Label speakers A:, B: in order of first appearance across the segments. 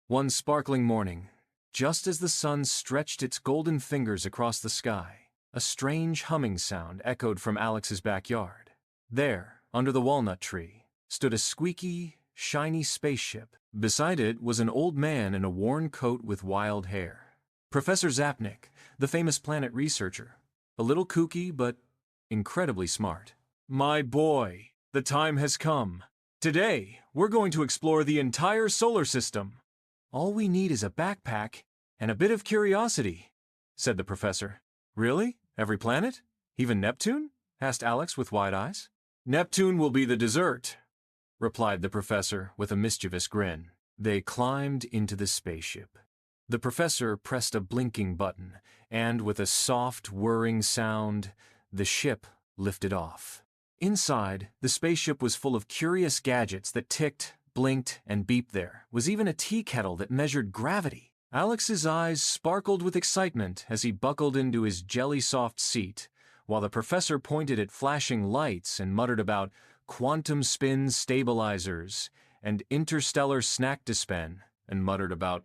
A: One sparkling morning, just as the sun stretched its golden fingers across the sky, a strange humming sound echoed from Alex's backyard. There, under the walnut tree, stood a squeaky, shiny spaceship. Beside it was an old man in a worn coat with wild hair. Professor Zepnik, the famous planet researcher. A little kooky, but incredibly smart. "My boy, the time has come. Today, we're going to explore the entire solar system. All we need is a backpack and a bit of curiosity," said the professor. "Really? Every planet? Even Neptune?" asked Alex with wide eyes. "Neptune will be the dessert," replied the professor with a mischievous grin. They climbed into the spaceship. The professor pressed a blinking button, and with a soft, whirring sound, the ship lifted off. Inside, the spaceship was full of curious gadgets that ticked, blinked, and beeped. There was even a tea kettle that measured gravity. Alex's eyes sparkled with excitement as he buckled into his jelly-soft seat, while the professor pointed at flashing lights and muttered about quantum spin stabilizers and interstellar snack dispen, and muttered about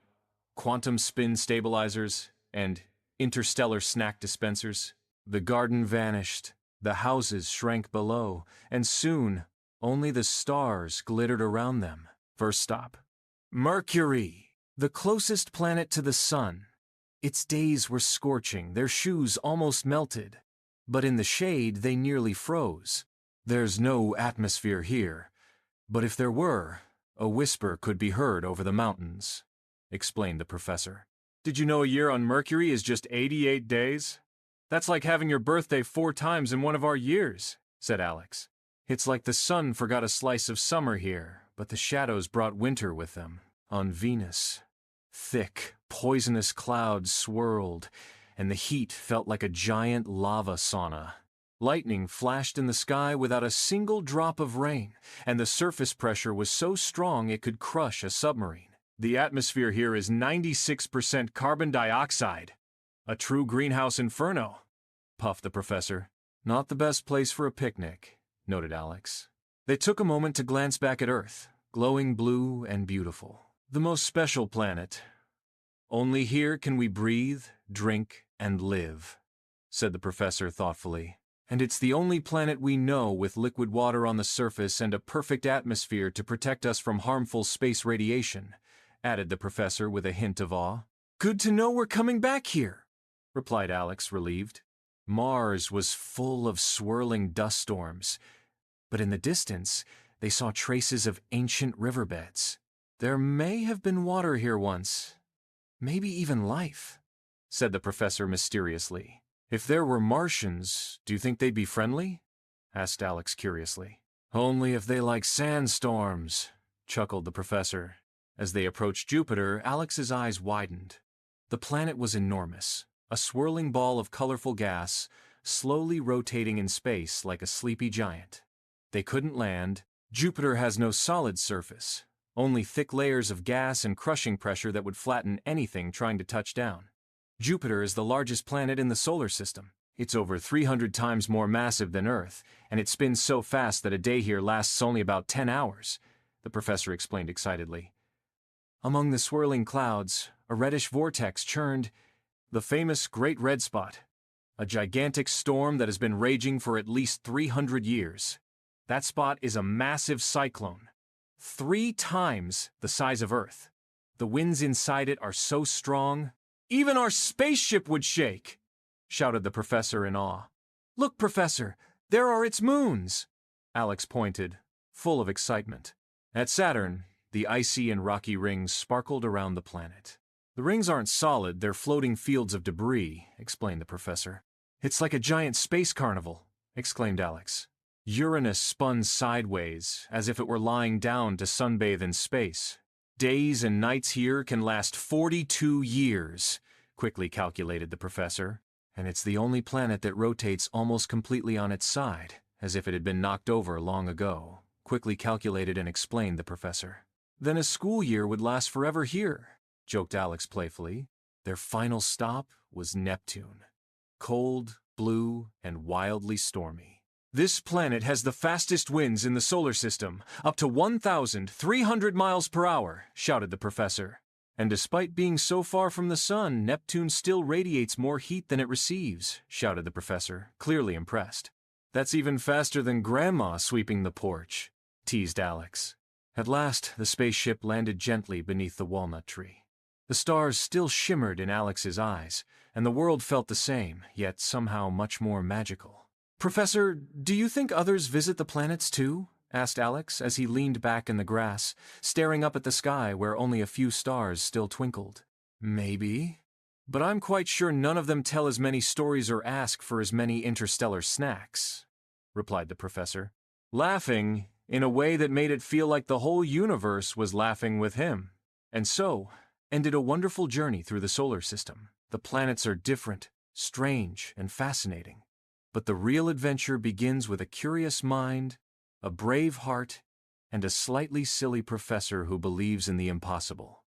A: quantum spin stabilizers and interstellar snack dispensers. The garden vanished, the houses shrank below, and soon only the stars glittered around them. First stop, Mercury, the closest planet to the sun. Its days were scorching, their shoes almost melted, but in the shade they nearly froze. "There's no atmosphere here, but if there were, a whisper could be heard over the mountains," explained the professor. "Did you know a year on Mercury is just 88 days? That's like having your birthday 4 times in one of our years," said Alex. "It's like the sun forgot a slice of summer here, but the shadows brought winter with them." On Venus, thick, poisonous clouds swirled, and the heat felt like a giant lava sauna. Lightning flashed in the sky without a single drop of rain, and the surface pressure was so strong it could crush a submarine. "The atmosphere here is 96% carbon dioxide. A true greenhouse inferno," puffed the professor. "Not the best place for a picnic," noted Alex. They took a moment to glance back at Earth, glowing blue and beautiful. "The most special planet. Only here can we breathe, drink, and live," said the professor thoughtfully. "And it's the only planet we know with liquid water on the surface and a perfect atmosphere to protect us from harmful space radiation," added the professor with a hint of awe. "Good to know we're coming back here," replied Alex, relieved. Mars was full of swirling dust storms, but in the distance they saw traces of ancient riverbeds. "There may have been water here once, maybe even life," said the professor mysteriously. "If there were Martians, do you think they'd be friendly?" asked Alex curiously. "Only if they like sandstorms," chuckled the professor. As they approached Jupiter, Alex's eyes widened. The planet was enormous, a swirling ball of colorful gas, slowly rotating in space like a sleepy giant. They couldn't land. Jupiter has no solid surface, only thick layers of gas and crushing pressure that would flatten anything trying to touch down. Jupiter is the largest planet in the solar system. It's over 300 times more massive than Earth, and it spins so fast that a day here lasts only about 10 hours, the professor explained excitedly. Among the swirling clouds, a reddish vortex churned the famous Great Red Spot, a gigantic storm that has been raging for at least 300 years. That spot is a massive cyclone, 3 times the size of Earth. The winds inside it are so strong, even our spaceship would shake, shouted the professor in awe. "Look, Professor, there are its moons," Alex pointed, full of excitement. At Saturn, the icy and rocky rings sparkled around the planet. "The rings aren't solid, they're floating fields of debris," explained the professor. "It's like a giant space carnival," exclaimed Alex. "Uranus spun sideways, as if it were lying down to sunbathe in space. Days and nights here can last 42 years, quickly calculated the professor. And it's the only planet that rotates almost completely on its side, as if it had been knocked over long ago, quickly calculated and explained the professor. "Then a school year would last forever here," joked Alex playfully. Their final stop was Neptune. Cold, blue, and wildly stormy. "This planet has the fastest winds in the solar system, up to 1,300 miles per hour, shouted the professor. And despite being so far from the sun, Neptune still radiates more heat than it receives, shouted the professor, clearly impressed. That's even faster than Grandma sweeping the porch, teased Alex. At last, the spaceship landed gently beneath the walnut tree. The stars still shimmered in Alex's eyes, and the world felt the same, yet somehow much more magical. Professor, do you think others visit the planets too? Asked Alex as he leaned back in the grass, staring up at the sky where only a few stars still twinkled. Maybe. But I'm quite sure none of them tell as many stories or ask for as many interstellar snacks, replied the professor, laughing in a way that made it feel like the whole universe was laughing with him. And so ended a wonderful journey through the solar system. The planets are different, strange, and fascinating. But the real adventure begins with a curious mind, a brave heart, and a slightly silly professor who believes in the impossible.